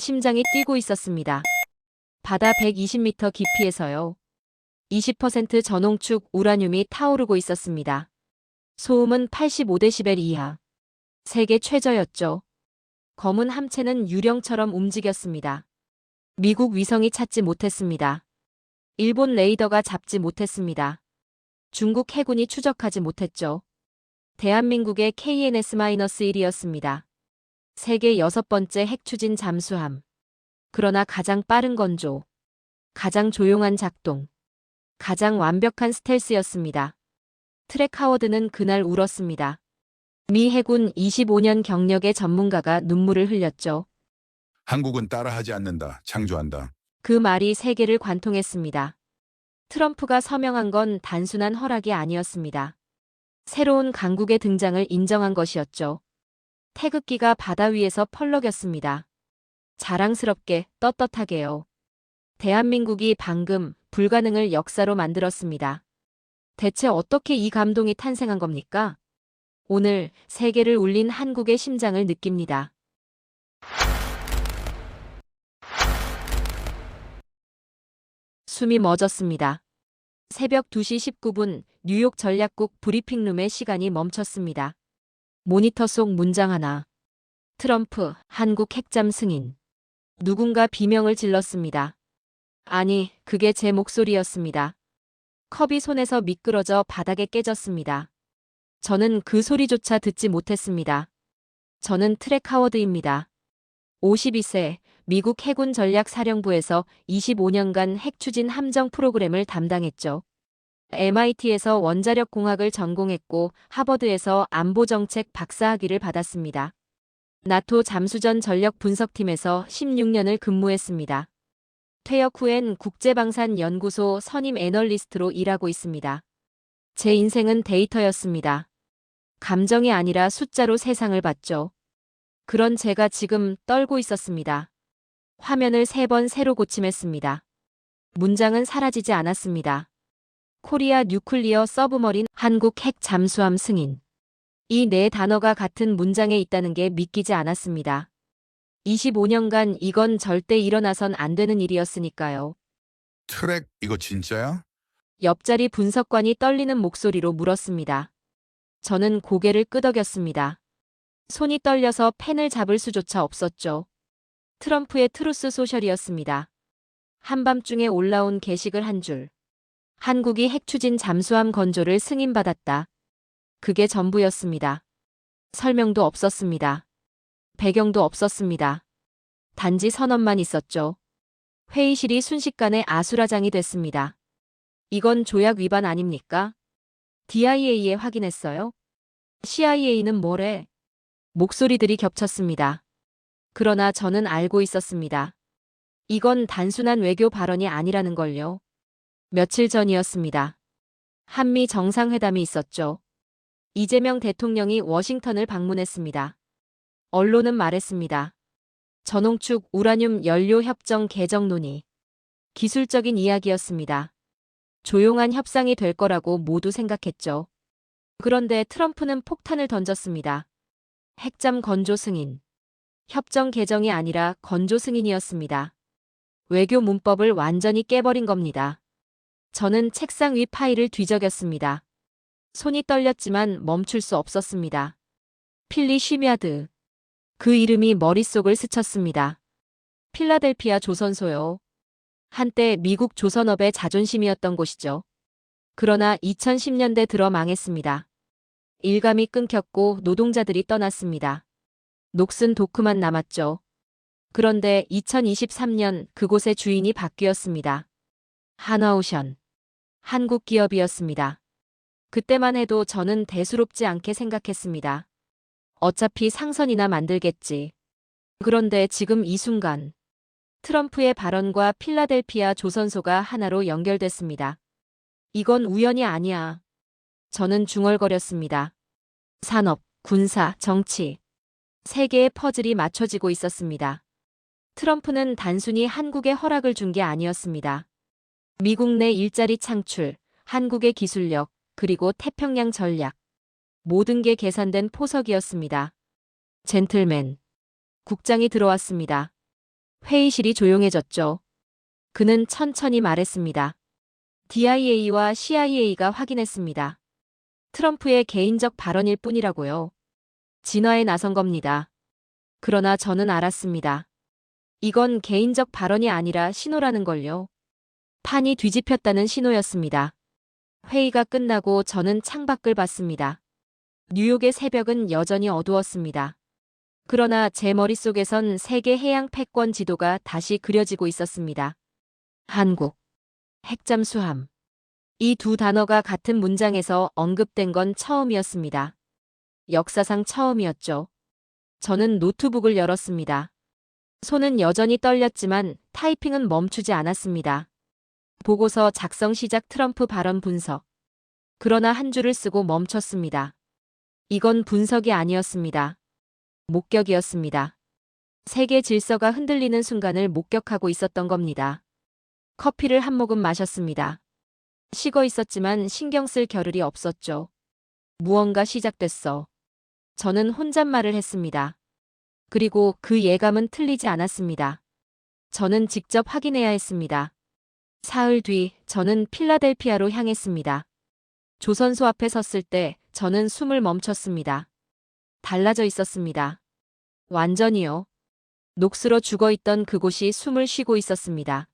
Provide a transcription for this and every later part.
심장이 뛰고 있었습니다. 바다 120m 깊이에서요. 20% 전홍축 우라늄이 타오르고 있었습니다. 소음은 85데시벨 이하. 세계 최저였죠. 검은 함체는 유령처럼 움직였습니다. 미국 위성이 찾지 못했습니다. 일본 레이더가 잡지 못했습니다. 중국 해군이 추적하지 못했죠. 대한민국의 KNS-1이었습니다. 세계 6번째 핵추진 잠수함. 그러나 가장 빠른 건조, 가장 조용한 작동, 가장 완벽한 스텔스였습니다. 트랙 하워드는 그날 울었습니다. 미 해군 25년 경력의 전문가가 눈물을 흘렸죠. 한국은 따라하지 않는다. 창조한다. 그 말이 세계를 관통했습니다. 트럼프가 서명한 건 단순한 허락이 아니었습니다. 새로운 강국의 등장을 인정한 것이었죠. 태극기가 바다 위에서 펄럭였습니다. 자랑스럽게 떳떳하게요. 대한민국이 방금 불가능을 역사로 만들었습니다. 대체 어떻게 이 감동이 탄생한 겁니까? 오늘 세계를 울린 한국의 심장을 느낍니다. 숨이 멎었습니다. 새벽 2시 19분 뉴욕 전략국 브리핑룸의 시간이 멈췄습니다. 모니터 속 문장 하나. 트럼프, 한국 핵잠 승인. 누군가 비명을 질렀습니다. 아니, 그게 제 목소리였습니다. 컵이 손에서 미끄러져 바닥에 깨졌습니다. 저는 그 소리조차 듣지 못했습니다. 저는 트랙 하워드입니다. 52세, 미국 해군 전략사령부에서 25년간 핵추진 함정 프로그램을 담당했죠. MIT에서 원자력 공학을 전공했고 하버드에서 안보정책 박사학위를 받았습니다. 나토 잠수전 전력 분석팀에서 16년을 근무했습니다. 퇴역 후엔 국제방산연구소 선임 애널리스트로 일하고 있습니다. 제 인생은 데이터였습니다. 감정이 아니라 숫자로 세상을 봤죠. 그런 제가 지금 떨고 있었습니다. 화면을 3번 새로 고침했습니다. 문장은 사라지지 않았습니다. 코리아 뉴클리어 서브머린 한국 핵 잠수함 승인. 이 네 단어가 같은 문장에 있다는 게 믿기지 않았습니다. 25년간 이건 절대 일어나선 안 되는 일이었으니까요. 트랙 이거 진짜야? 옆자리 분석관이 떨리는 목소리로 물었습니다. 저는 고개를 끄덕였습니다. 손이 떨려서 펜을 잡을 수조차 없었죠. 트럼프의 트루스 소셜이었습니다. 한밤중에 올라온 게시글 한 줄. 한국이 핵추진 잠수함 건조를 승인받았다. 그게 전부였습니다. 설명도 없었습니다. 배경도 없었습니다. 단지 선언만 있었죠. 회의실이 순식간에 아수라장이 됐습니다. 이건 조약 위반 아닙니까? DIA에 확인했어요? CIA는 뭐래? 목소리들이 겹쳤습니다. 그러나 저는 알고 있었습니다. 이건 단순한 외교 발언이 아니라는 걸요. 며칠 전이었습니다. 한미 정상회담이 있었죠. 이재명 대통령이 워싱턴을 방문했습니다. 언론은 말했습니다. 전홍축 우라늄 연료 협정 개정 논의. 기술적인 이야기였습니다. 조용한 협상이 될 거라고 모두 생각했죠. 그런데 트럼프는 폭탄을 던졌습니다. 핵잠 건조 승인. 협정 개정이 아니라 건조 승인이었습니다. 외교 문법을 완전히 깨버린 겁니다. 저는 책상 위 파일을 뒤적였습니다. 손이 떨렸지만 멈출 수 없었습니다. 필리 쉬미하드. 그 이름이 머릿속을 스쳤습니다. 필라델피아 조선소요. 한때 미국 조선업의 자존심이었던 곳이죠. 그러나 2010년대 들어 망했습니다. 일감이 끊겼고 노동자들이 떠났습니다. 녹슨 도크만 남았죠. 그런데 2023년 그곳의 주인이 바뀌었습니다. 한화오션. 한국 기업이었습니다. 그때만 해도 저는 대수롭지 않게 생각했습니다. 어차피 상선이나 만들겠지. 그런데 지금 이 순간 트럼프의 발언과 필라델피아 조선소가 하나로 연결됐습니다. 이건 우연이 아니야. 저는 중얼거렸습니다. 산업, 군사, 정치. 세 개의 퍼즐이 맞춰지고 있었습니다. 트럼프는 단순히 한국에 허락을 준 게 아니었습니다. 미국 내 일자리 창출, 한국의 기술력, 그리고 태평양 전략. 모든 게 계산된 포석이었습니다. 젠틀맨. 국장이 들어왔습니다. 회의실이 조용해졌죠. 그는 천천히 말했습니다. DIA와 CIA가 확인했습니다. 트럼프의 개인적 발언일 뿐이라고요. 진화에 나선 겁니다. 그러나 저는 알았습니다. 이건 개인적 발언이 아니라 신호라는 걸요. 판이 뒤집혔다는 신호였습니다. 회의가 끝나고 저는 창밖을 봤습니다. 뉴욕의 새벽은 여전히 어두웠습니다. 그러나 제 머릿속에선 세계 해양 패권 지도가 다시 그려지고 있었습니다. 한국, 핵잠수함. 이 두 단어가 같은 문장에서 언급된 건 처음이었습니다. 역사상 처음이었죠. 저는 노트북을 열었습니다. 손은 여전히 떨렸지만 타이핑은 멈추지 않았습니다. 보고서 작성 시작 트럼프 발언 분석. 그러나 한 줄을 쓰고 멈췄습니다. 이건 분석이 아니었습니다. 목격이었습니다. 세계 질서가 흔들리는 순간을 목격하고 있었던 겁니다. 커피를 한 모금 마셨습니다. 식어 있었지만 신경 쓸 겨를이 없었죠. 무언가 시작됐어. 저는 혼잣말을 했습니다. 그리고 그 예감은 틀리지 않았습니다. 저는 직접 확인해야 했습니다. 사흘 뒤 저는 필라델피아로 향했습니다. 조선소 앞에 섰을 때 저는 숨을 멈췄습니다. 달라져 있었습니다. 완전히요. 녹슬어 죽어있던 그곳이 숨을 쉬고 있었습니다.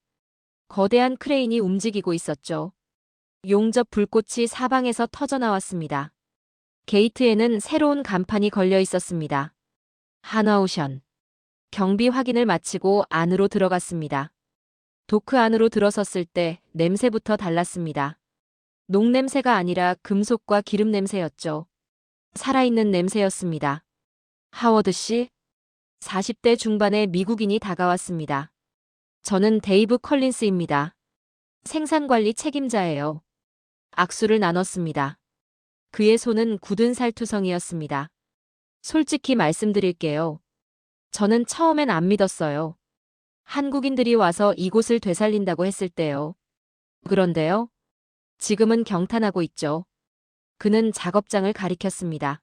거대한 크레인이 움직이고 있었죠. 용접 불꽃이 사방에서 터져나왔습니다. 게이트에는 새로운 간판이 걸려 있었습니다. 한화오션. 경비 확인을 마치고 안으로 들어갔습니다. 도크 안으로 들어섰을 때 냄새부터 달랐습니다. 녹냄새가 아니라 금속과 기름 냄새였죠. 살아있는 냄새였습니다. 하워드 씨? 40대 중반의 미국인이 다가왔습니다. 저는 데이브 컬린스입니다. 생산관리 책임자예요. 악수를 나눴습니다. 그의 손은 굳은 살투성이었습니다. 솔직히 말씀드릴게요. 저는 처음엔 안 믿었어요. 한국인들이 와서 이곳을 되살린다고 했을 때요. 그런데요. 지금은 경탄하고 있죠. 그는 작업장을 가리켰습니다.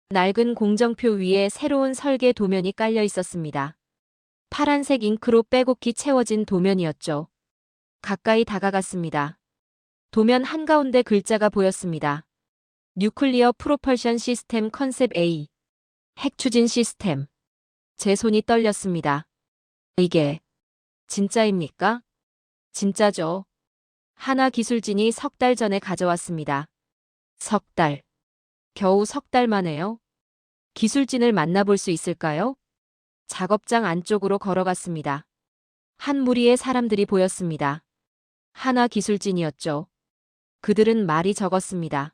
낡은 공정표 위에 새로운 설계 도면이 깔려 있었습니다. 파란색 잉크로 빼곡히 채워진 도면이었죠. 가까이 다가갔습니다. 도면 한가운데 글자가 보였습니다. 뉴클리어 프로펄션 시스템 컨셉 A. 핵 추진 시스템. 제 손이 떨렸습니다. 이게 진짜입니까? 진짜죠. 하나 기술진이 석 달 전에 가져왔습니다. 석 달. 겨우 석 달 만에요? 기술진을 만나볼 수 있을까요? 작업장 안쪽으로 걸어갔습니다. 한 무리의 사람들이 보였습니다. 하나 기술진이었죠. 그들은 말이 적었습니다.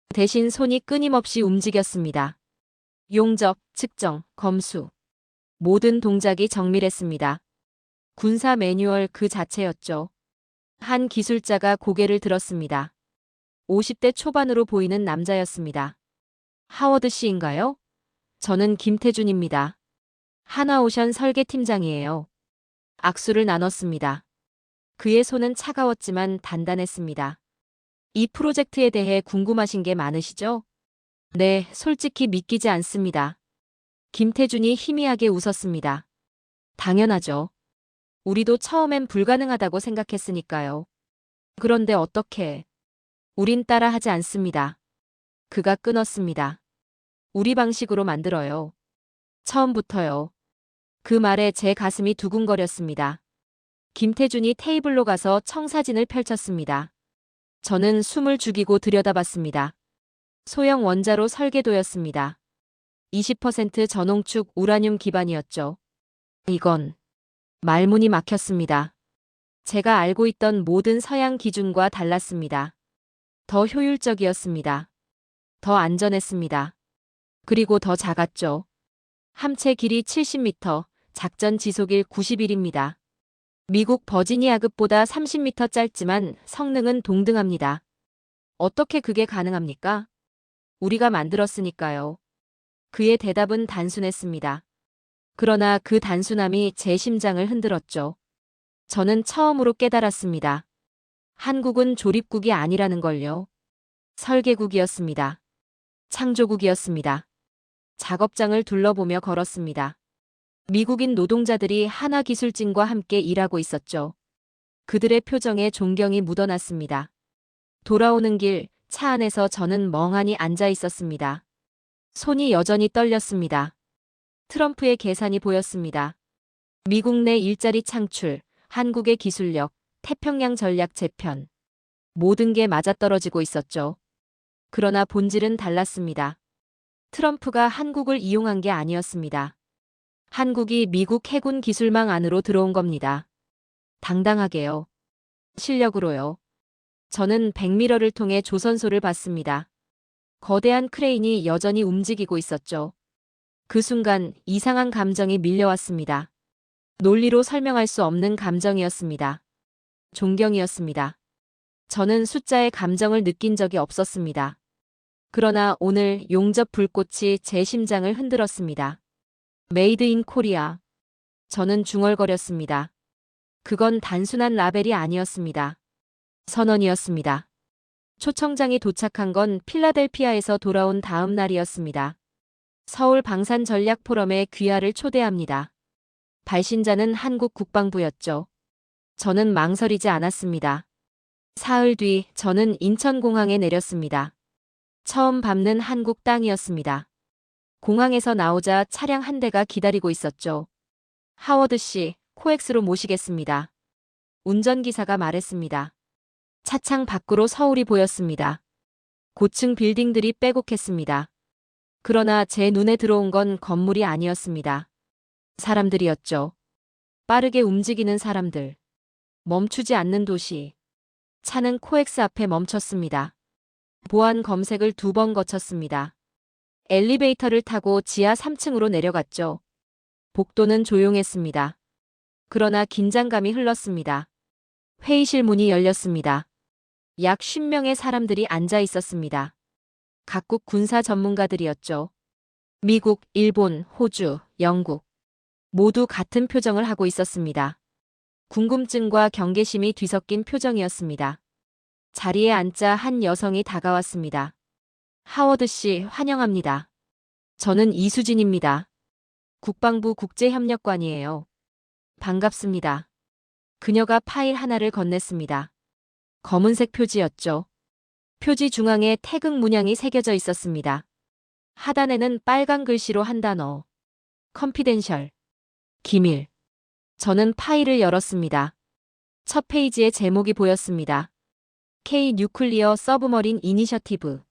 대신 손이 끊임없이 움직였습니다. 용접, 측정, 검수. 모든 동작이 정밀했습니다. 군사 매뉴얼 그 자체였죠. 한 기술자가 고개를 들었습니다. 50대 초반으로 보이는 남자였습니다. 하워드 씨인가요? 저는 김태준입니다. 한화오션 설계팀장이에요. 악수를 나눴습니다. 그의 손은 차가웠지만 단단했습니다. 이 프로젝트에 대해 궁금하신 게 많으시죠? 네, 솔직히 믿기지 않습니다. 김태준이 희미하게 웃었습니다. 당연하죠. 우리도 처음엔 불가능하다고 생각했으니까요. 그런데 어떻게? 우린 따라하지 않습니다. 그가 끊었습니다. 우리 방식으로 만들어요. 처음부터요. 그 말에 제 가슴이 두근거렸습니다. 김태준이 테이블로 가서 청사진을 펼쳤습니다. 저는 숨을 죽이고 들여다봤습니다. 소형 원자로 설계도였습니다. 20% 전홍축 우라늄 기반이었죠. 이건 말문이 막혔습니다. 제가 알고 있던 모든 서양 기준과 달랐습니다. 더 효율적이었습니다. 더 안전했습니다. 그리고 더 작았죠. 함체 길이 70m, 작전 지속일 90일입니다. 미국 버지니아급보다 30m 짧지만 성능은 동등합니다. 어떻게 그게 가능합니까? 우리가 만들었으니까요. 그의 대답은 단순했습니다. 그러나 그 단순함이 제 심장을 흔들었죠. 저는 처음으로 깨달았습니다. 한국은 조립국이 아니라는 걸요. 설계국이었습니다. 창조국이었습니다. 작업장을 둘러보며 걸었습니다. 미국인 노동자들이 한화 기술진과 함께 일하고 있었죠. 그들의 표정에 존경이 묻어났습니다. 돌아오는 길, 차 안에서 저는 멍하니 앉아 있었습니다. 손이 여전히 떨렸습니다. 트럼프의 계산이 보였습니다. 미국 내 일자리 창출, 한국의 기술력, 태평양 전략 재편. 모든 게 맞아떨어지고 있었죠. 그러나 본질은 달랐습니다. 트럼프가 한국을 이용한 게 아니었습니다. 한국이 미국 해군 기술망 안으로 들어온 겁니다. 당당하게요. 실력으로요. 저는 백미러를 통해 조선소를 봤습니다. 거대한 크레인이 여전히 움직이고 있었죠. 그 순간 이상한 감정이 밀려왔습니다. 논리로 설명할 수 없는 감정이었습니다. 존경이었습니다. 저는 숫자의 감정을 느낀 적이 없었습니다. 그러나 오늘 용접 불꽃이 제 심장을 흔들었습니다. 메이드 인 코리아. 저는 중얼거렸습니다. 그건 단순한 라벨이 아니었습니다. 선언이었습니다. 초청장이 도착한 건 필라델피아에서 돌아온 다음 날이었습니다. 서울 방산 전략 포럼에 귀하를 초대합니다. 발신자는 한국 국방부였죠. 저는 망설이지 않았습니다. 사흘 뒤 저는 인천공항에 내렸습니다. 처음 밟는 한국 땅이었습니다. 공항에서 나오자 차량 한 대가 기다리고 있었죠. 하워드 씨, 코엑스로 모시겠습니다. 운전기사가 말했습니다. 차창 밖으로 서울이 보였습니다. 고층 빌딩들이 빼곡했습니다. 그러나 제 눈에 들어온 건 건물이 아니었습니다. 사람들이었죠. 빠르게 움직이는 사람들. 멈추지 않는 도시. 차는 코엑스 앞에 멈췄습니다. 보안 검색을 2번 거쳤습니다. 엘리베이터를 타고 지하 3층으로 내려갔죠. 복도는 조용했습니다. 그러나 긴장감이 흘렀습니다. 회의실 문이 열렸습니다. 약 50명의 사람들이 앉아 있었습니다. 각국 군사 전문가들이었죠. 미국, 일본, 호주, 영국. 모두 같은 표정을 하고 있었습니다. 궁금증과 경계심이 뒤섞인 표정이었습니다. 자리에 앉자 한 여성이 다가왔습니다. 하워드 씨, 환영합니다. 저는 이수진입니다. 국방부 국제협력관이에요. 반갑습니다. 그녀가 파일 하나를 건넸습니다. 검은색 표지였죠. 표지 중앙에 태극 문양이 새겨져 있었습니다. 하단에는 빨간 글씨로 한 단어. 컨피덴셜. 기밀. 저는 파일을 열었습니다. 첫 페이지에 제목이 보였습니다. K 뉴클리어 서브머린 이니셔티브.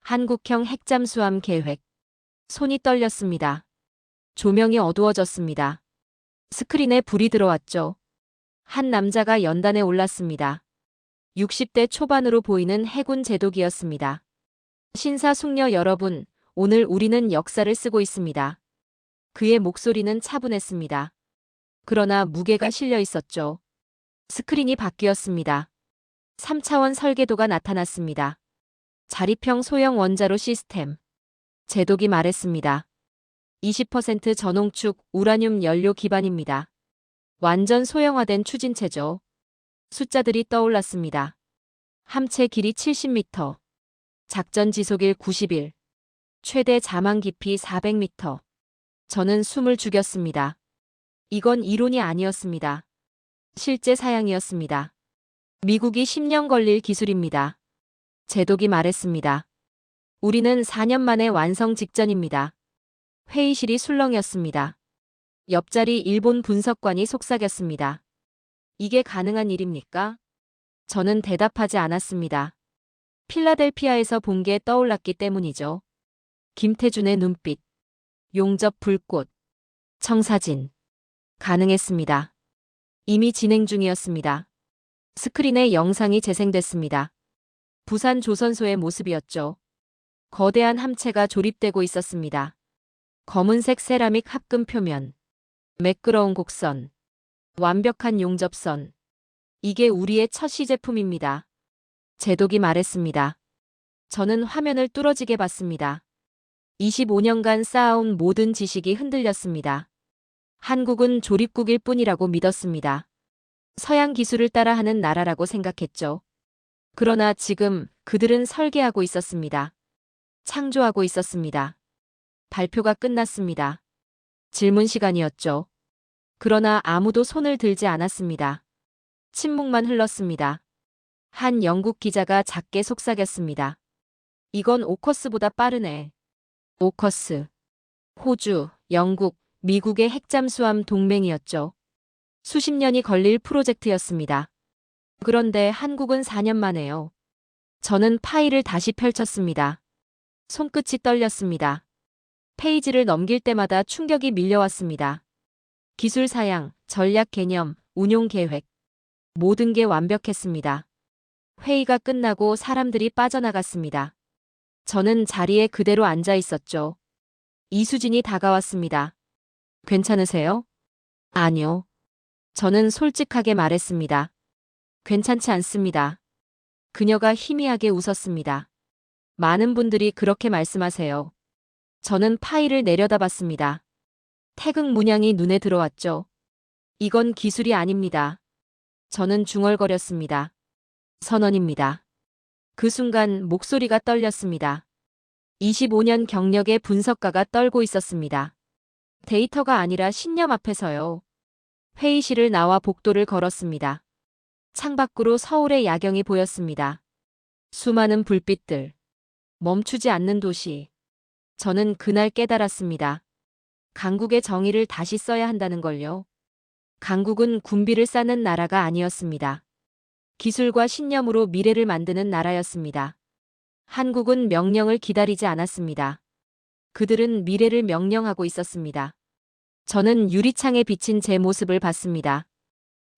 한국형 핵잠수함 계획. 손이 떨렸습니다. 조명이 어두워졌습니다. 스크린에 불이 들어왔죠. 한 남자가 연단에 올랐습니다. 60대 초반으로 보이는 해군 제독이었습니다. 신사숙녀 여러분, 오늘 우리는 역사를 쓰고 있습니다. 그의 목소리는 차분했습니다. 그러나 무게가 실려 있었죠. 스크린이 바뀌었습니다. 3차원 설계도가 나타났습니다. 자립형 소형 원자로 시스템. 제독이 말했습니다. 20% 전홍축 우라늄 연료 기반입니다. 완전 소형화된 추진체죠. 숫자들이 떠올랐습니다. 함체 길이 70m. 작전 지속일 90일. 최대 자망 깊이 400m. 저는 숨을 죽였습니다. 이건 이론이 아니었습니다. 실제 사양이었습니다. 미국이 10년 걸릴 기술입니다. 제독이 말했습니다. 우리는 4년 만에 완성 직전입니다. 회의실이 술렁였습니다. 옆자리 일본 분석관이 속삭였습니다. 이게 가능한 일입니까? 저는 대답하지 않았습니다. 필라델피아에서 본 게 떠올랐기 때문이죠. 김태준의 눈빛. 용접 불꽃. 청사진. 가능했습니다. 이미 진행 중이었습니다. 스크린에 영상이 재생됐습니다. 부산 조선소의 모습이었죠. 거대한 함체가 조립되고 있었습니다. 검은색 세라믹 합금 표면. 매끄러운 곡선. 완벽한 용접선. 이게 우리의 첫 시제품입니다. 제독이 말했습니다. 저는 화면을 뚫어지게 봤습니다. 25년간 쌓아온 모든 지식이 흔들렸습니다. 한국은 조립국일 뿐이라고 믿었습니다. 서양 기술을 따라하는 나라라고 생각했죠. 그러나 지금 그들은 설계하고 있었습니다. 창조하고 있었습니다. 발표가 끝났습니다. 질문 시간이었죠. 그러나 아무도 손을 들지 않았습니다. 침묵만 흘렀습니다. 한 영국 기자가 작게 속삭였습니다. 이건 오커스보다 빠르네. 오커스. 호주, 영국, 미국의 핵잠수함 동맹이었죠. 수십 년이 걸릴 프로젝트였습니다. 그런데 한국은 4년 만에요. 저는 파일을 다시 펼쳤습니다. 손끝이 떨렸습니다. 페이지를 넘길 때마다 충격이 밀려왔습니다. 기술 사양, 전략 개념, 운용 계획. 모든 게 완벽했습니다. 회의가 끝나고 사람들이 빠져나갔습니다. 저는 자리에 그대로 앉아 있었죠. 이수진이 다가왔습니다. 괜찮으세요? 아니요. 저는 솔직하게 말했습니다. 괜찮지 않습니다. 그녀가 희미하게 웃었습니다. 많은 분들이 그렇게 말씀하세요. 저는 파일을 내려다봤습니다. 태극 문양이 눈에 들어왔죠. 이건 기술이 아닙니다. 저는 중얼거렸습니다. 선언입니다. 그 순간 목소리가 떨렸습니다. 25년 경력의 분석가가 떨고 있었습니다. 데이터가 아니라 신념 앞에서요. 회의실을 나와 복도를 걸었습니다. 창밖으로 서울의 야경이 보였습니다. 수많은 불빛들. 멈추지 않는 도시. 저는 그날 깨달았습니다. 강국의 정의를 다시 써야 한다는 걸요. 강국은 군비를 쌓는 나라가 아니었습니다. 기술과 신념으로 미래를 만드는 나라였습니다. 한국은 명령을 기다리지 않았습니다. 그들은 미래를 명령하고 있었습니다. 저는 유리창에 비친 제 모습을 봤습니다.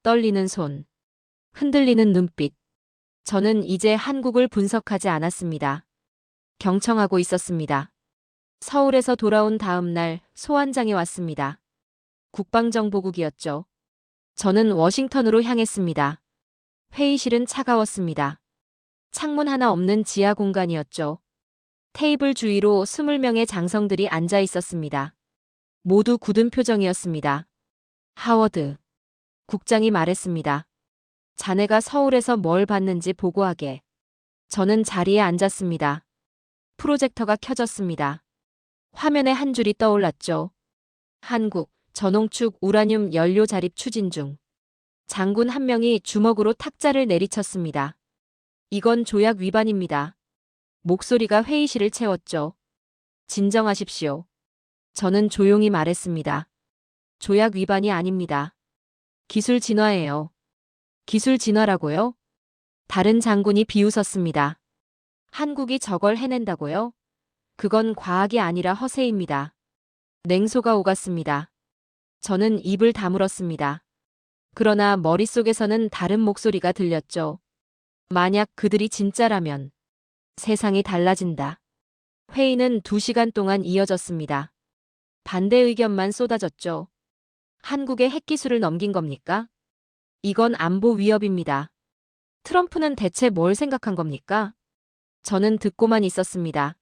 떨리는 손, 흔들리는 눈빛. 저는 이제 한국을 분석하지 않았습니다. 경청하고 있었습니다. 서울에서 돌아온 다음 날 소환장에 왔습니다. 국방정보국이었죠. 저는 워싱턴으로 향했습니다. 회의실은 차가웠습니다. 창문 하나 없는 지하 공간이었죠. 테이블 주위로 20명의 장성들이 앉아 있었습니다. 모두 굳은 표정이었습니다. 하워드. 국장이 말했습니다. 자네가 서울에서 뭘 봤는지 보고하게. 저는 자리에 앉았습니다. 프로젝터가 켜졌습니다. 화면에 한 줄이 떠올랐죠. 한국, 전홍축 우라늄 연료 자립 추진 중. 장군 한 명이 주먹으로 탁자를 내리쳤습니다. 이건 조약 위반입니다. 목소리가 회의실을 채웠죠. 진정하십시오. 저는 조용히 말했습니다. 조약 위반이 아닙니다. 기술 진화예요. 기술 진화라고요? 다른 장군이 비웃었습니다. 한국이 저걸 해낸다고요? 그건 과학이 아니라 허세입니다. 냉소가 오갔습니다. 저는 입을 다물었습니다. 그러나 머릿속에서는 다른 목소리가 들렸죠. 만약 그들이 진짜라면 세상이 달라진다. 회의는 2시간 동안 이어졌습니다. 반대 의견만 쏟아졌죠. 한국의 핵기술을 넘긴 겁니까? 이건 안보 위협입니다. 트럼프는 대체 뭘 생각한 겁니까? 저는 듣고만 있었습니다.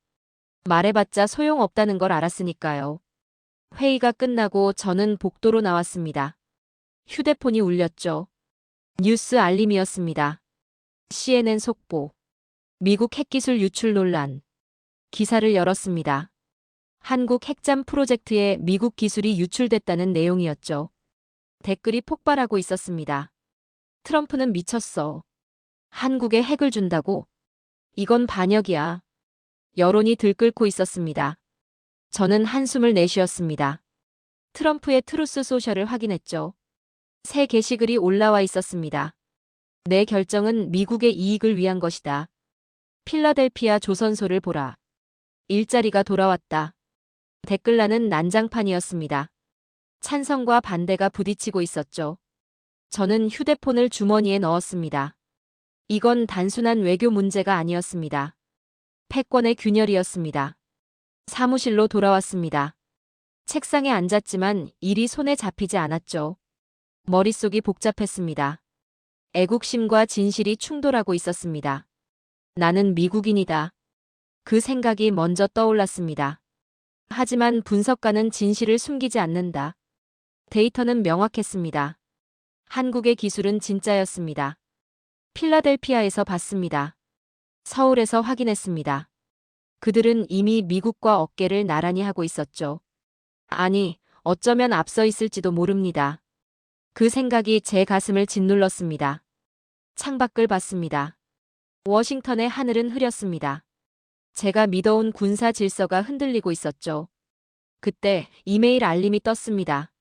말해봤자 소용없다는 걸 알았으니까요. 회의가 끝나고 저는 복도로 나왔습니다. 휴대폰이 울렸죠. 뉴스 알림이었습니다. CNN 속보. 미국 핵기술 유출 논란. 기사를 열었습니다. 한국 핵잠 프로젝트에 미국 기술이 유출됐다는 내용이었죠. 댓글이 폭발하고 있었습니다. 트럼프는 미쳤어. 한국에 핵을 준다고? 이건 반역이야. 여론이 들끓고 있었습니다. 저는 한숨을 내쉬었습니다. 트럼프의 트루스 소셜을 확인했죠. 새 게시글이 올라와 있었습니다. 내 결정은 미국의 이익을 위한 것이다. 필라델피아 조선소를 보라. 일자리가 돌아왔다. 댓글란은 난장판이었습니다. 찬성과 반대가 부딪히고 있었죠. 저는 휴대폰을 주머니에 넣었습니다. 이건 단순한 외교 문제가 아니었습니다. 패권의 균열이었습니다. 사무실로 돌아왔습니다. 책상에 앉았지만 일이 손에 잡히지 않았죠. 머릿속이 복잡했습니다. 애국심과 진실이 충돌하고 있었습니다. 나는 미국인이다. 그 생각이 먼저 떠올랐습니다. 하지만 분석가는 진실을 숨기지 않는다. 데이터는 명확했습니다. 한국의 기술은 진짜였습니다. 필라델피아에서 봤습니다. 서울에서 확인했습니다. 그들은 이미 미국과 어깨를 나란히 하고 있었죠. 아니, 어쩌면 앞서 있을지도 모릅니다. 그 생각이 제 가슴을 짓눌렀습니다. 창밖을 봤습니다. 워싱턴의 하늘은 흐렸습니다. 제가 믿어온 군사 질서가 흔들리고 있었죠. 그때 이메일 알림이 떴습니다.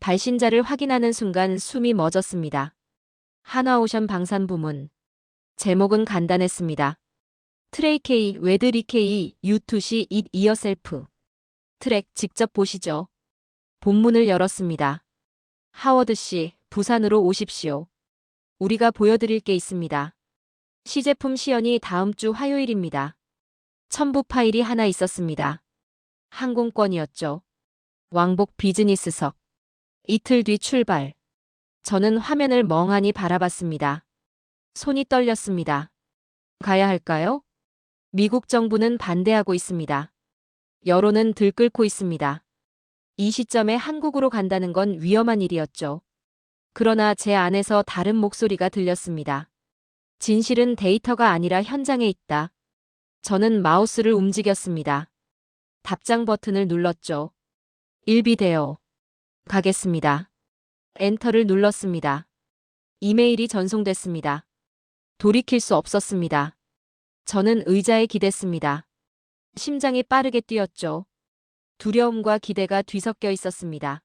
발신자를 확인하는 순간 숨이 멎었습니다. 한화오션 방산부문. 제목은 간단했습니다. 트레이케이 웨드리케이 유투시 잇 이어셀프. 트랙 직접 보시죠. 본문을 열었습니다. 하워드 씨, 부산으로 오십시오. 우리가 보여드릴 게 있습니다. 시제품 시연이 다음 주 화요일입니다. 첨부 파일이 하나 있었습니다. 항공권이었죠. 왕복 비즈니스석. 이틀 뒤 출발. 저는 화면을 멍하니 바라봤습니다. 손이 떨렸습니다. 가야 할까요? 미국 정부는 반대하고 있습니다. 여론은 들끓고 있습니다. 이 시점에 한국으로 간다는 건 위험한 일이었죠. 그러나 제 안에서 다른 목소리가 들렸습니다. 진실은 데이터가 아니라 현장에 있다. 저는 마우스를 움직였습니다. 답장 버튼을 눌렀죠. 일비되어 가겠습니다. 엔터를 눌렀습니다. 이메일이 전송됐습니다. 돌이킬 수 없었습니다. 저는 의자에 기댔습니다. 심장이 빠르게 뛰었죠. 두려움과 기대가 뒤섞여 있었습니다.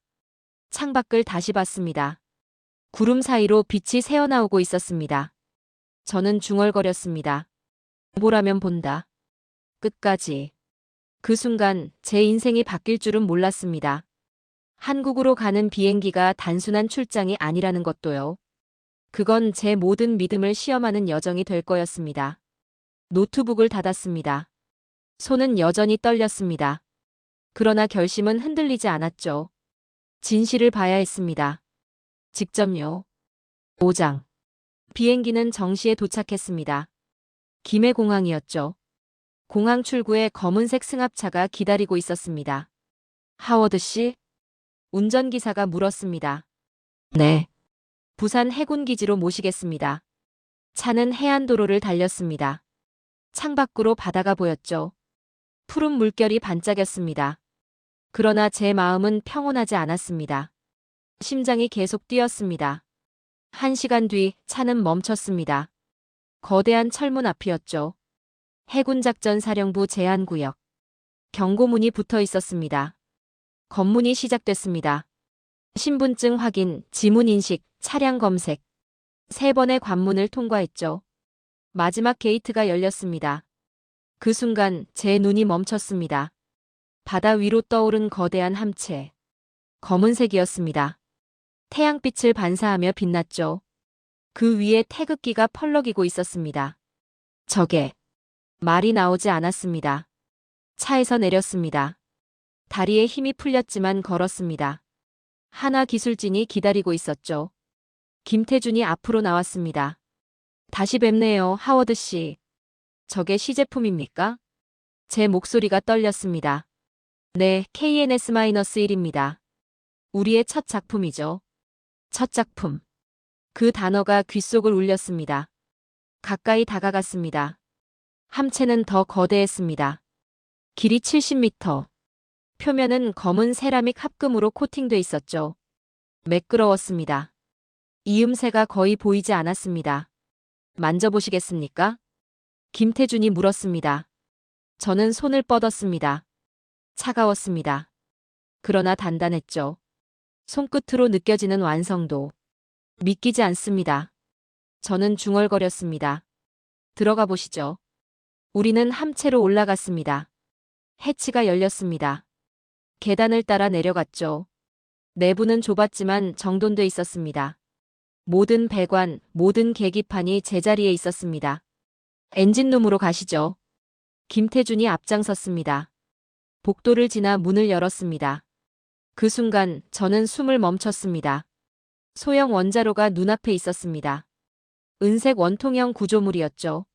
창밖을 다시 봤습니다. 구름 사이로 빛이 새어나오고 있었습니다. 저는 중얼거렸습니다. 보라면 본다. 끝까지. 그 순간 제 인생이 바뀔 줄은 몰랐습니다. 한국으로 가는 비행기가 단순한 출장이 아니라는 것도요. 그건 제 모든 믿음을 시험하는 여정이 될 거였습니다. 노트북을 닫았습니다. 손은 여전히 떨렸습니다. 그러나 결심은 흔들리지 않았죠. 진실을 봐야 했습니다. 직접요. 5장. 비행기는 정시에 도착했습니다. 김해공항이었죠. 공항 출구에 검은색 승합차가 기다리고 있었습니다. 하워드 씨? 운전기사가 물었습니다. 네. 부산 해군기지로 모시겠습니다. 차는 해안도로를 달렸습니다. 창밖으로 바다가 보였죠. 푸른 물결이 반짝였습니다. 그러나 제 마음은 평온하지 않았습니다. 심장이 계속 뛰었습니다. 1시간 뒤 차는 멈췄습니다. 거대한 철문 앞이었죠. 해군작전사령부 제한구역. 경고문이 붙어 있었습니다. 검문이 시작됐습니다. 신분증 확인, 지문 인식, 차량 검색. 3번의 관문을 통과했죠. 마지막 게이트가 열렸습니다. 그 순간 제 눈이 멈췄습니다. 바다 위로 떠오른 거대한 함체. 검은색이었습니다. 태양빛을 반사하며 빛났죠. 그 위에 태극기가 펄럭이고 있었습니다. 저게. 말이 나오지 않았습니다. 차에서 내렸습니다. 다리에 힘이 풀렸지만 걸었습니다. 하나 기술진이 기다리고 있었죠. 김태준이 앞으로 나왔습니다. 다시 뵙네요, 하워드 씨. 저게 시제품입니까? 제 목소리가 떨렸습니다. 네, KNS-1입니다. 우리의 첫 작품이죠. 첫 작품. 그 단어가 귓속을 울렸습니다. 가까이 다가갔습니다. 함체는 더 거대했습니다. 길이 70m. 표면은 검은 세라믹 합금으로 코팅돼 있었죠. 매끄러웠습니다. 이음새가 거의 보이지 않았습니다. 만져보시겠습니까? 김태준이 물었습니다. 저는 손을 뻗었습니다. 차가웠습니다. 그러나 단단했죠. 손끝으로 느껴지는 완성도. 믿기지 않습니다. 저는 중얼거렸습니다. 들어가 보시죠. 우리는 함체로 올라갔습니다. 해치가 열렸습니다. 계단을 따라 내려갔죠. 내부는 좁았지만 정돈돼 있었습니다. 모든 배관, 모든 계기판이 제자리에 있었습니다. 엔진룸으로 가시죠. 김태준이 앞장섰습니다. 복도를 지나 문을 열었습니다. 그 순간 저는 숨을 멈췄습니다. 소형 원자로가 눈앞에 있었습니다. 은색 원통형 구조물이었죠.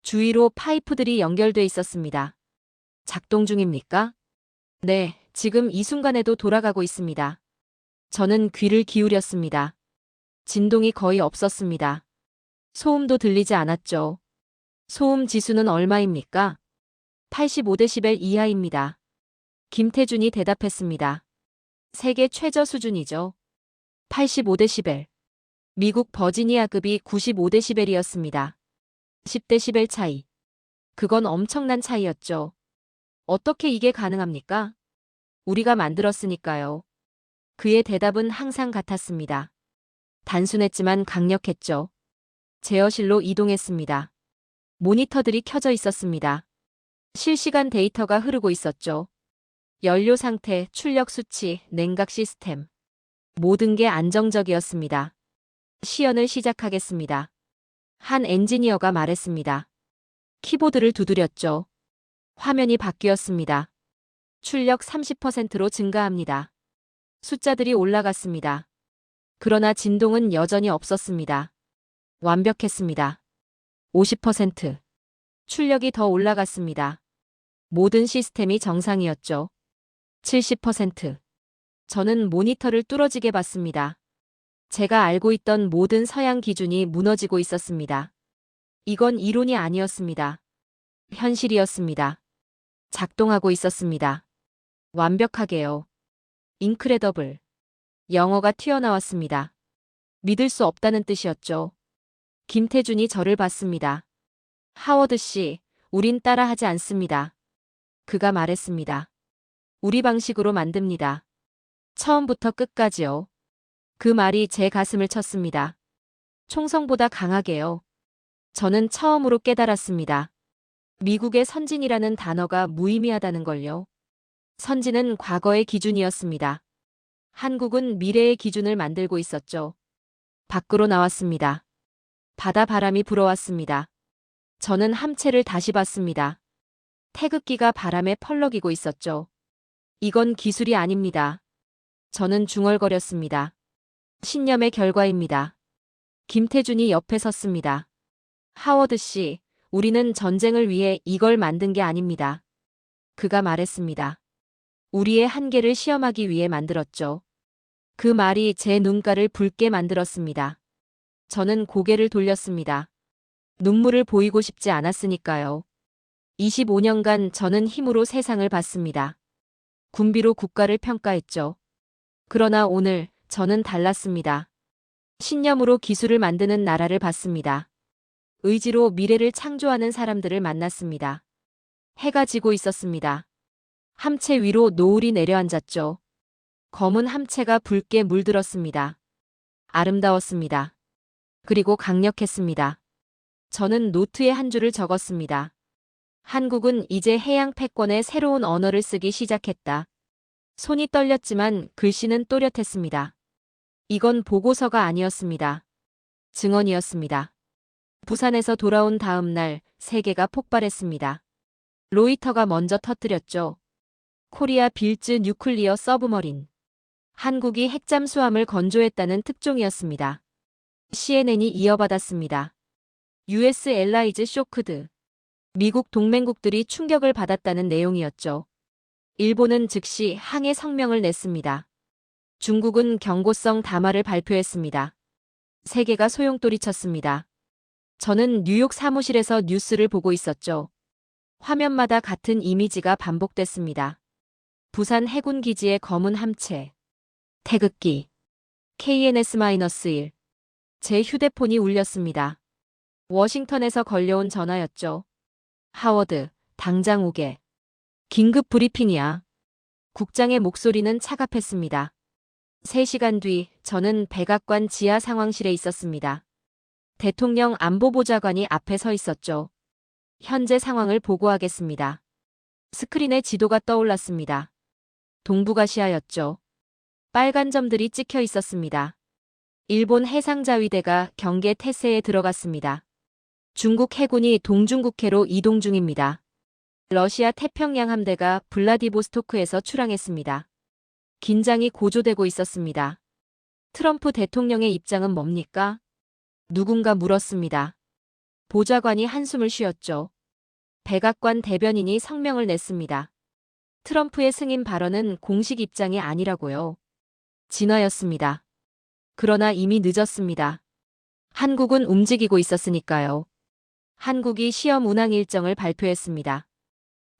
주위로 파이프들이 연결돼 있었습니다. 작동 중입니까? 네, 지금 이 순간에도 돌아가고 있습니다. 저는 귀를 기울였습니다. 진동이 거의 없었습니다. 소음도 들리지 않았죠. 소음 지수는 얼마입니까? 85데시벨 이하입니다. 김태준이 대답했습니다. 세계 최저 수준이죠. 85데시벨. 미국 버지니아급이 95데시벨이었습니다. 10데시벨 차이. 그건 엄청난 차이였죠. 어떻게 이게 가능합니까? 우리가 만들었으니까요. 그의 대답은 항상 같았습니다. 단순했지만 강력했죠. 제어실로 이동했습니다. 모니터들이 켜져 있었습니다. 실시간 데이터가 흐르고 있었죠. 연료 상태, 출력 수치, 냉각 시스템. 모든 게 안정적이었습니다. 시연을 시작하겠습니다. 한 엔지니어가 말했습니다. 키보드를 두드렸죠. 화면이 바뀌었습니다. 출력 30%로 증가합니다. 숫자들이 올라갔습니다. 그러나 진동은 여전히 없었습니다. 완벽했습니다. 50%. 출력이 더 올라갔습니다. 모든 시스템이 정상이었죠. 70%. 저는 모니터를 뚫어지게 봤습니다. 제가 알고 있던 모든 서양 기준이 무너지고 있었습니다. 이건 이론이 아니었습니다. 현실이었습니다. 작동하고 있었습니다. 완벽하게요. 인크레더블. 영어가 튀어나왔습니다. 믿을 수 없다는 뜻이었죠. 김태준이 저를 봤습니다. 하워드 씨, 우린 따라하지 않습니다. 그가 말했습니다. 우리 방식으로 만듭니다. 처음부터 끝까지요. 그 말이 제 가슴을 쳤습니다. 총성보다 강하게요. 저는 처음으로 깨달았습니다. 미국의 선진이라는 단어가 무의미하다는 걸요. 선진은 과거의 기준이었습니다. 한국은 미래의 기준을 만들고 있었죠. 밖으로 나왔습니다. 바다 바람이 불어왔습니다. 저는 함체를 다시 봤습니다. 태극기가 바람에 펄럭이고 있었죠. 이건 기술이 아닙니다. 저는 중얼거렸습니다. 신념의 결과입니다. 김태준이 옆에 섰습니다. 하워드 씨, 우리는 전쟁을 위해 이걸 만든 게 아닙니다. 그가 말했습니다. 우리의 한계를 시험하기 위해 만들었죠. 그 말이 제 눈가를 붉게 만들었습니다. 저는 고개를 돌렸습니다. 눈물을 보이고 싶지 않았으니까요. 25년간 저는 힘으로 세상을 봤습니다. 군비로 국가를 평가했죠. 그러나 오늘 저는 달랐습니다. 신념으로 기술을 만드는 나라를 봤습니다. 의지로 미래를 창조하는 사람들을 만났습니다. 해가 지고 있었습니다. 함체 위로 노을이 내려앉았죠. 검은 함체가 붉게 물들었습니다. 아름다웠습니다. 그리고 강력했습니다. 저는 노트에 한 줄을 적었습니다. 한국은 이제 해양 패권의 새로운 언어를 쓰기 시작했다. 손이 떨렸지만 글씨는 또렷했습니다. 이건 보고서가 아니었습니다. 증언이었습니다. 부산에서 돌아온 다음 날 세계가 폭발했습니다. 로이터가 먼저 터뜨렸죠. 코리아 빌즈 뉴클리어 서브머린. 한국이 핵잠수함을 건조했다는 특종이었습니다. CNN이 이어받았습니다. US 엘라이즈 쇼크드. 미국 동맹국들이 충격을 받았다는 내용이었죠. 일본은 즉시 항해 성명을 냈습니다. 중국은 경고성 담화를 발표했습니다. 세계가 소용돌이쳤습니다. 저는 뉴욕 사무실에서 뉴스를 보고 있었죠. 화면마다 같은 이미지가 반복됐습니다. 부산 해군 기지의 검은 함체. 태극기. KNS-1. 제 휴대폰이 울렸습니다. 워싱턴에서 걸려온 전화였죠. 하워드, 당장 오게. 긴급 브리핑이야. 국장의 목소리는 차갑했습니다. 3시간 뒤 저는 백악관 지하 상황실에 있었습니다. 대통령 안보보좌관이 앞에 서 있었죠. 현재 상황을 보고하겠습니다. 스크린에 지도가 떠올랐습니다. 동북아시아였죠. 빨간 점들이 찍혀 있었습니다. 일본 해상자위대가 경계 태세에 들어갔습니다. 중국 해군이 동중국해로 이동 중입니다. 러시아 태평양 함대가 블라디보스토크에서 출항했습니다. 긴장이 고조되고 있었습니다. 트럼프 대통령의 입장은 뭡니까? 누군가 물었습니다. 보좌관이 한숨을 쉬었죠. 백악관 대변인이 성명을 냈습니다. 트럼프의 승인 발언은 공식 입장이 아니라고요. 진화였습니다. 그러나 이미 늦었습니다. 한국은 움직이고 있었으니까요. 한국이 시험 운항 일정을 발표했습니다.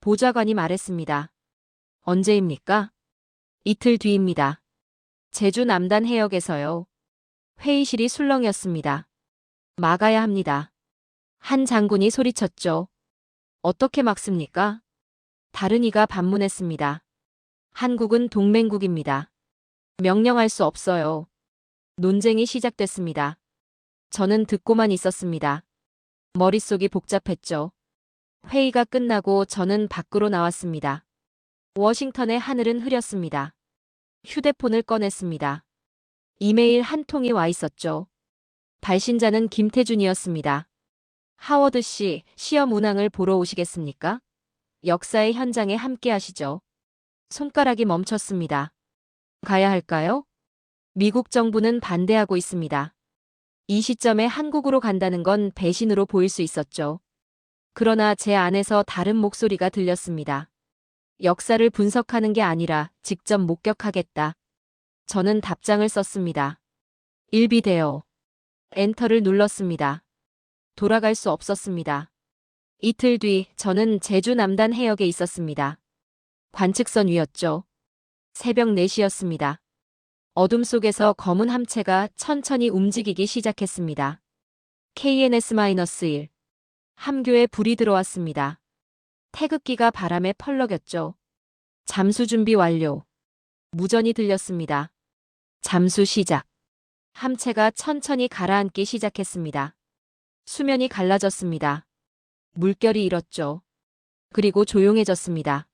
보좌관이 말했습니다. 언제입니까? 이틀 뒤입니다. 제주 남단 해역에서요. 회의실이 술렁이었습니다. 막아야 합니다. 한 장군이 소리쳤죠. 어떻게 막습니까? 다른 이가 반문했습니다. 한국은 동맹국입니다. 명령할 수 없어요. 논쟁이 시작됐습니다. 저는 듣고만 있었습니다. 머릿속이 복잡했죠. 회의가 끝나고 저는 밖으로 나왔습니다. 워싱턴의 하늘은 흐렸습니다. 휴대폰을 꺼냈습니다. 이메일 한 통이 와 있었죠. 발신자는 김태준이었습니다. 하워드 씨, 시험 운항을 보러 오시겠습니까? 역사의 현장에 함께 하시죠. 손가락이 멈췄습니다. 가야 할까요? 미국 정부는 반대하고 있습니다. 이 시점에 한국으로 간다는 건 배신으로 보일 수 있었죠. 그러나 제 안에서 다른 목소리가 들렸습니다. 역사를 분석하는 게 아니라 직접 목격하겠다. 저는 답장을 썼습니다. 일비대요. 엔터를 눌렀습니다. 돌아갈 수 없었습니다. 이틀 뒤 저는 제주 남단 해역에 있었습니다. 관측선 위였죠. 새벽 4시였습니다. 어둠 속에서 검은 함체가 천천히 움직이기 시작했습니다. KNS-1. 함교에 불이 들어왔습니다. 태극기가 바람에 펄럭였죠. 잠수 준비 완료. 무전이 들렸습니다. 잠수 시작. 함체가 천천히 가라앉기 시작했습니다. 수면이 갈라졌습니다. 물결이 일었죠. 그리고 조용해졌습니다.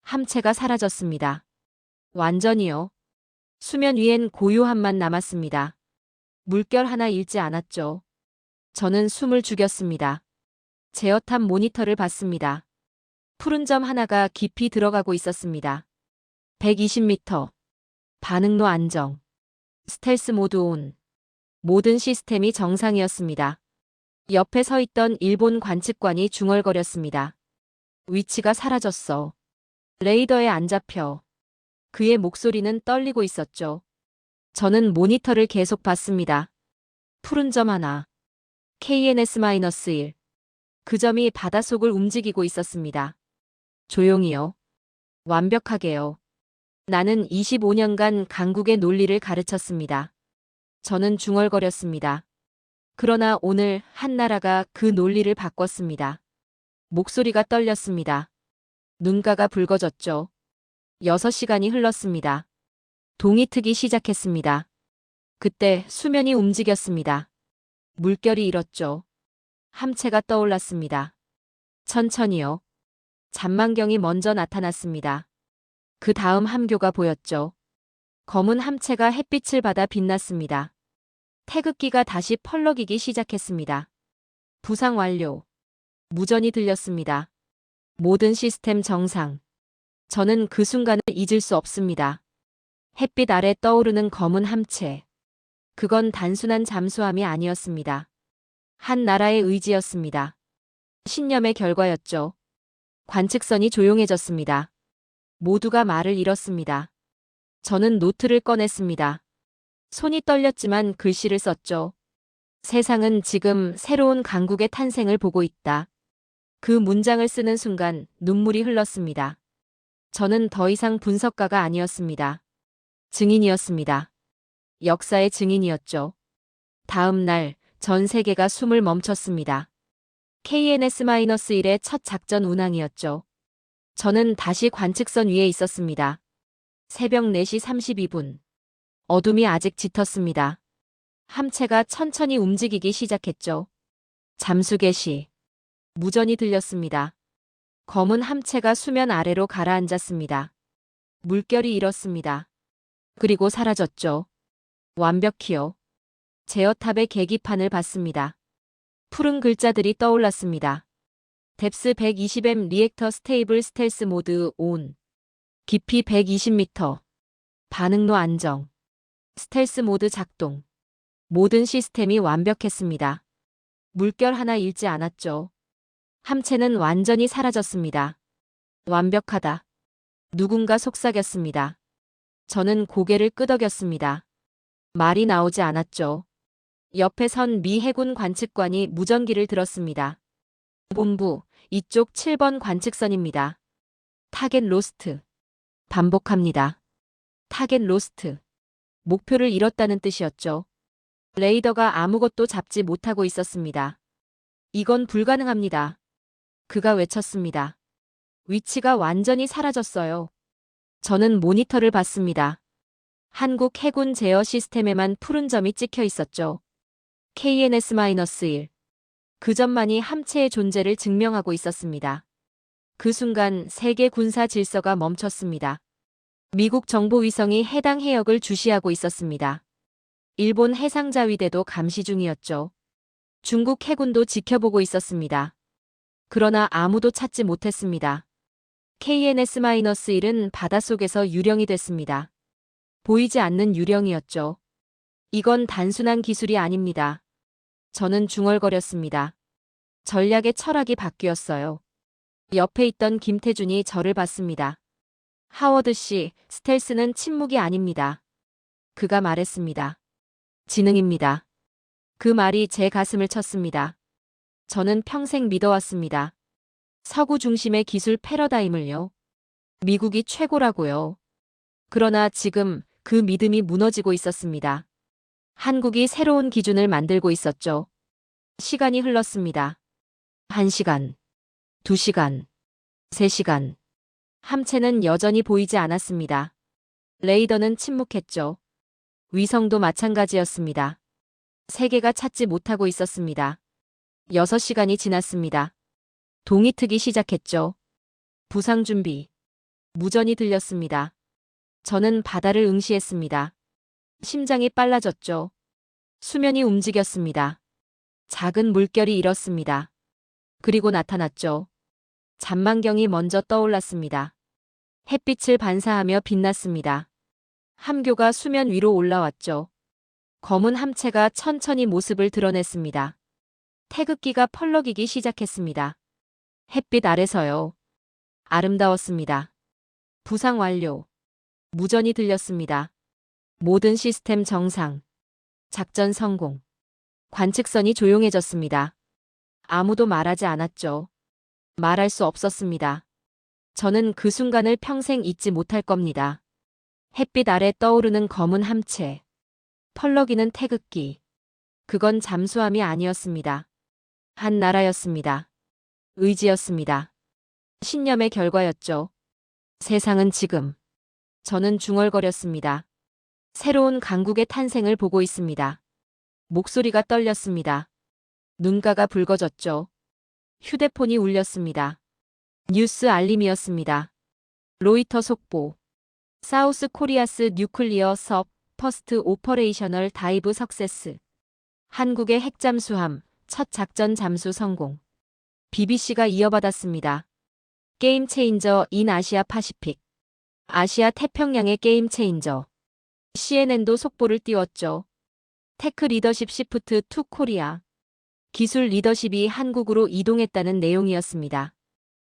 함체가 사라졌습니다. 완전히요. 수면 위엔 고요함만 남았습니다. 물결 하나 잃지 않았죠. 저는 숨을 죽였습니다. 제어탑 모니터를 봤습니다. 푸른 점 하나가 깊이 들어가고 있었습니다. 120m. 반응로 안정. 스텔스 모드 온. 모든 시스템이 정상이었습니다. 옆에 서 있던 일본 관측관이 중얼거렸습니다. 위치가 사라졌어. 레이더에 안 잡혀. 그의 목소리는 떨리고 있었죠. 저는 모니터를 계속 봤습니다. 푸른 점 하나. KNS-1. 그 점이 바닷속을 움직이고 있었습니다. 조용히요. 완벽하게요. 나는 25년간 강국의 논리를 가르쳤습니다. 저는 중얼거렸습니다. 그러나 오늘 한 나라가 그 논리를 바꿨습니다. 목소리가 떨렸습니다. 눈가가 붉어졌죠. 6시간이 흘렀습니다. 동이 트기 시작했습니다. 그때 수면이 움직였습니다. 물결이 일었죠. 함체가 떠올랐습니다. 천천히요. 잔망경이 먼저 나타났습니다. 그 다음 함교가 보였죠. 검은 함체가 햇빛을 받아 빛났습니다. 태극기가 다시 펄럭이기 시작했습니다. 부상 완료. 무전이 들렸습니다. 모든 시스템 정상. 저는 그 순간을 잊을 수 없습니다. 햇빛 아래 떠오르는 검은 함체. 그건 단순한 잠수함이 아니었습니다. 한 나라의 의지였습니다. 신념의 결과였죠. 관측선이 조용해졌습니다. 모두가 말을 잃었습니다. 저는 노트를 꺼냈습니다. 손이 떨렸지만 글씨를 썼죠. 세상은 지금 새로운 강국의 탄생을 보고 있다. 그 문장을 쓰는 순간 눈물이 흘렀습니다. 저는 더 이상 분석가가 아니었습니다. 증인이었습니다. 역사의 증인이었죠. 다음 날 전 세계가 숨을 멈췄습니다. KNS-1의 첫 작전 운항이었죠. 저는 다시 관측선 위에 있었습니다. 새벽 4시 32분. 어둠이 아직 짙었습니다. 함체가 천천히 움직이기 시작했죠. 잠수 개시. 무전이 들렸습니다. 검은 함체가 수면 아래로 가라앉았습니다. 물결이 일었습니다. 그리고 사라졌죠. 완벽히요. 제어탑의 계기판을 봤습니다. 푸른 글자들이 떠올랐습니다. 뎁스 120m 리액터 스테이블 스텔스 모드 온. 깊이 120m. 반응로 안정. 스텔스 모드 작동. 모든 시스템이 완벽했습니다. 물결 하나 잃지 않았죠. 함체는 완전히 사라졌습니다. 완벽하다. 누군가 속삭였습니다. 저는 고개를 끄덕였습니다. 말이 나오지 않았죠. 옆에 선 미 해군 관측관이 무전기를 들었습니다. 본부, 이쪽 7번 관측선입니다. 타겟 로스트. 반복합니다. 타겟 로스트. 목표를 잃었다는 뜻이었죠. 레이더가 아무것도 잡지 못하고 있었습니다. 이건 불가능합니다. 그가 외쳤습니다. 위치가 완전히 사라졌어요. 저는 모니터를 봤습니다. 한국 해군 제어 시스템에만 푸른 점이 찍혀 있었죠. KNS-1. 그 점만이 함체의 존재를 증명하고 있었습니다. 그 순간 세계 군사 질서가 멈췄습니다. 미국 정보위성이 해당 해역을 주시하고 있었습니다. 일본 해상자위대도 감시 중이었죠. 중국 해군도 지켜보고 있었습니다. 그러나 아무도 찾지 못했습니다. KNS-1은 바닷속에서 유령이 됐습니다. 보이지 않는 유령이었죠. 이건 단순한 기술이 아닙니다. 저는 중얼거렸습니다. 전략의 철학이 바뀌었어요. 옆에 있던 김태준이 저를 봤습니다. 하워드 씨, 스텔스는 침묵이 아닙니다. 그가 말했습니다. 지능입니다. 그 말이 제 가슴을 쳤습니다. 저는 평생 믿어왔습니다. 서구 중심의 기술 패러다임을요. 미국이 최고라고요. 그러나 지금 그 믿음이 무너지고 있었습니다. 한국이 새로운 기준을 만들고 있었죠. 시간이 흘렀습니다. 1시간, 2시간, 3시간. 함체는 여전히 보이지 않았습니다. 레이더는 침묵했죠. 위성도 마찬가지였습니다. 세계가 찾지 못하고 있었습니다. 6시간이 지났습니다. 동이 트기 시작했죠. 부상 준비. 무전이 들렸습니다. 저는 바다를 응시했습니다. 심장이 빨라졌죠. 수면이 움직였습니다. 작은 물결이 일었습니다. 그리고 나타났죠. 잔망경이 먼저 떠올랐습니다. 햇빛을 반사하며 빛났습니다. 함교가 수면 위로 올라왔죠. 검은 함체가 천천히 모습을 드러냈습니다. 태극기가 펄럭이기 시작했습니다. 햇빛 아래서요. 아름다웠습니다. 부상 완료. 무전이 들렸습니다. 모든 시스템 정상. 작전 성공. 관측선이 조용해졌습니다. 아무도 말하지 않았죠. 말할 수 없었습니다. 저는 그 순간을 평생 잊지 못할 겁니다. 햇빛 아래 떠오르는 검은 함체. 펄럭이는 태극기. 그건 잠수함이 아니었습니다. 한 나라였습니다. 의지였습니다. 신념의 결과였죠. 세상은 지금. 저는 중얼거렸습니다. 새로운 강국의 탄생을 보고 있습니다. 목소리가 떨렸습니다. 눈가가 붉어졌죠. 휴대폰이 울렸습니다. 뉴스 알림이었습니다. 로이터 속보. 사우스 코리아스 뉴클리어 섭 퍼스트 오퍼레이셔널 다이브 석세스. 한국의 핵잠수함 첫 작전 잠수 성공. BBC가 이어받았습니다. 게임 체인저 인 아시아 파시픽. 아시아 태평양의 게임 체인저. CNN도 속보를 띄웠죠. 테크 리더십 시프트 투 코리아. 기술 리더십이 한국으로 이동했다는 내용이었습니다.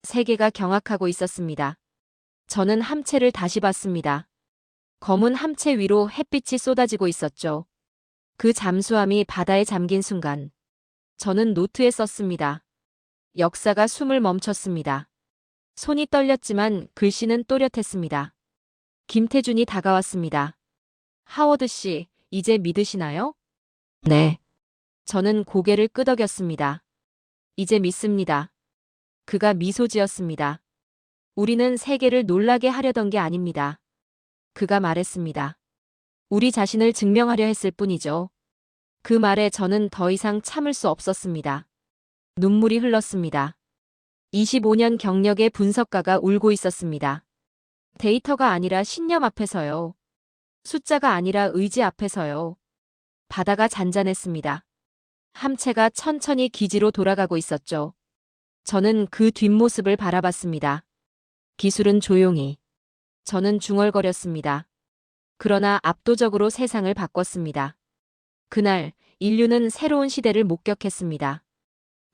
세계가 경악하고 있었습니다. 저는 함체를 다시 봤습니다. 검은 함체 위로 햇빛이 쏟아지고 있었죠. 그 잠수함이 바다에 잠긴 순간 저는 노트에 썼습니다. 역사가 숨을 멈췄습니다. 손이 떨렸지만 글씨는 또렷했습니다. 김태준이 다가왔습니다. 하워드 씨, 이제 믿으시나요? 네. 저는 고개를 끄덕였습니다. 이제 믿습니다. 그가 미소 지었습니다. 우리는 세계를 놀라게 하려던 게 아닙니다. 그가 말했습니다. 우리 자신을 증명하려 했을 뿐이죠. 그 말에 저는 더 이상 참을 수 없었습니다. 눈물이 흘렀습니다. 25년 경력의 분석가가 울고 있었습니다. 데이터가 아니라 신념 앞에서요. 숫자가 아니라 의지 앞에서요. 바다가 잔잔했습니다. 함체가 천천히 기지로 돌아가고 있었죠. 저는 그 뒷모습을 바라봤습니다. 기술은 조용히. 저는 중얼거렸습니다. 그러나 압도적으로 세상을 바꿨습니다. 그날 인류는 새로운 시대를 목격했습니다.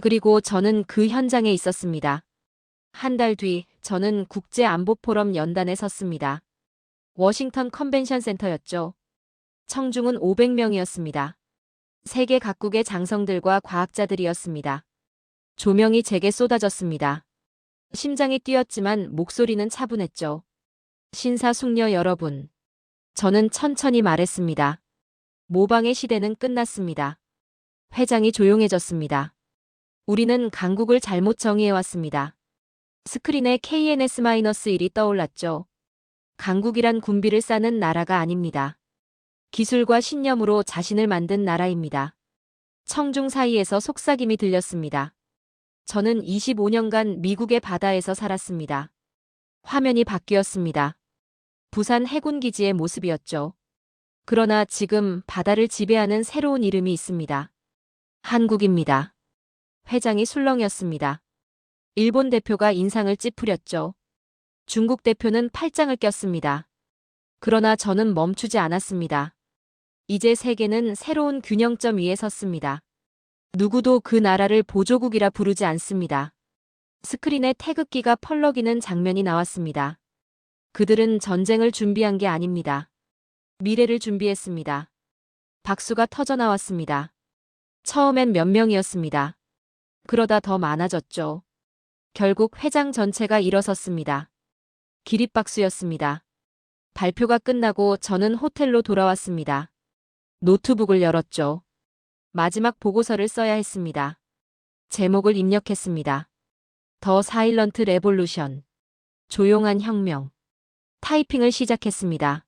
그리고 저는 그 현장에 있었습니다. 한 달 뒤 저는 국제안보포럼 연단에 섰습니다. 워싱턴 컨벤션 센터였죠. 청중은 500명이었습니다. 세계 각국의 장성들과 과학자들이었습니다. 조명이 제게 쏟아졌습니다. 심장이 뛰었지만 목소리는 차분했죠. 신사숙녀 여러분. 저는 천천히 말했습니다. 모방의 시대는 끝났습니다. 회장이 조용해졌습니다. 우리는 강국을 잘못 정의해왔습니다. 스크린에 KNS-1이 떠올랐죠. 강국이란 군비를 싸는 나라가 아닙니다. 기술과 신념으로 자신을 만든 나라입니다. 청중 사이에서 속삭임이 들렸습니다. 저는 25년간 미국의 바다에서 살았습니다. 화면이 바뀌었습니다. 부산 해군기지의 모습이었죠. 그러나 지금 바다를 지배하는 새로운 이름이 있습니다. 한국입니다. 회장이 술렁였습니다. 일본 대표가 인상을 찌푸렸죠. 중국 대표는 팔짱을 꼈습니다. 그러나 저는 멈추지 않았습니다. 이제 세계는 새로운 균형점 위에 섰습니다. 누구도 그 나라를 보조국이라 부르지 않습니다. 스크린에 태극기가 펄럭이는 장면이 나왔습니다. 그들은 전쟁을 준비한 게 아닙니다. 미래를 준비했습니다. 박수가 터져 나왔습니다. 처음엔 몇 명이었습니다. 그러다 더 많아졌죠. 결국 회장 전체가 일어섰습니다. 기립박수였습니다. 발표가 끝나고 저는 호텔로 돌아왔습니다. 노트북을 열었죠. 마지막 보고서를 써야 했습니다. 제목을 입력했습니다. 더 사일런트 레볼루션. 조용한 혁명. 타이핑을 시작했습니다.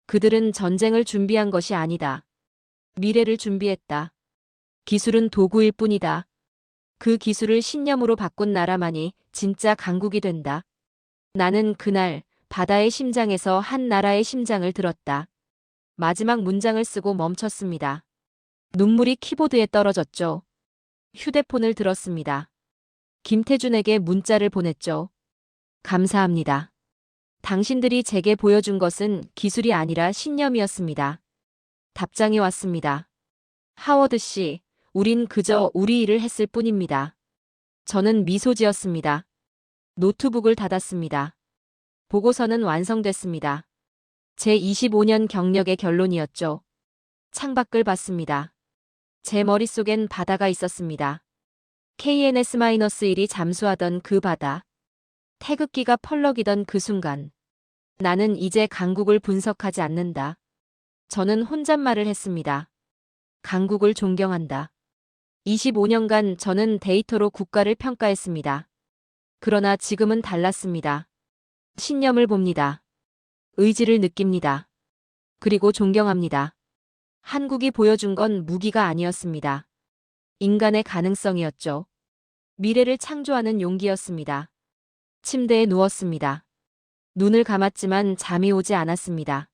그들은 전쟁을 준비한 것이 아니다. 미래를 준비했다. 기술은 도구일 뿐이다. 그 기술을 신념으로 바꾼 나라만이 진짜 강국이 된다. 나는 그날 바다의 심장에서 한 나라의 심장을 들었다. 마지막 문장을 쓰고 멈췄습니다. 눈물이 키보드에 떨어졌죠. 휴대폰을 들었습니다. 김태준에게 문자를 보냈죠. 감사합니다. 당신들이 제게 보여준 것은 기술이 아니라 신념이었습니다. 답장이 왔습니다. 하워드 씨, 우린 그저 우리 일을 했을 뿐입니다. 저는 미소 지었습니다. 노트북을 닫았습니다. 보고서는 완성됐습니다. 제 25년 경력의 결론이었죠. 창밖을 봤습니다. 제 머릿속엔 바다가 있었습니다. KNS-1이 잠수하던 그 바다. 태극기가 펄럭이던 그 순간. 나는 이제 강국을 분석하지 않는다. 저는 혼잣말을 했습니다. 강국을 존경한다. 25년간 저는 데이터로 국가를 평가했습니다. 그러나 지금은 달랐습니다. 신념을 봅니다. 의지를 느낍니다. 그리고 존경합니다. 한국이 보여준 건 무기가 아니었습니다. 인간의 가능성이었죠. 미래를 창조하는 용기였습니다. 침대에 누웠습니다. 눈을 감았지만 잠이 오지 않았습니다.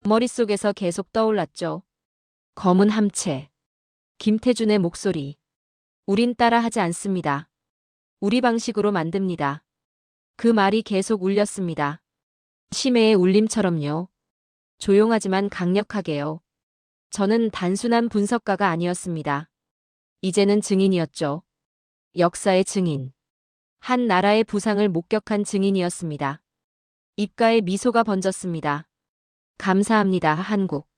머릿속에서 계속 떠올랐죠. 검은 함체. 김태준의 목소리. 우린 따라하지 않습니다. 우리 방식으로 만듭니다. 그 말이 계속 울렸습니다. 심해의 울림처럼요. 조용하지만 강력하게요. 저는 단순한 분석가가 아니었습니다. 이제는 증인이었죠. 역사의 증인. 한 나라의 부상을 목격한 증인이었습니다. 입가에 미소가 번졌습니다. 감사합니다, 한국.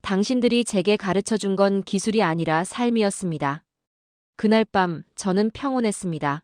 당신들이 제게 가르쳐준 건 기술이 아니라 삶이었습니다. 그날 밤 저는 평온했습니다.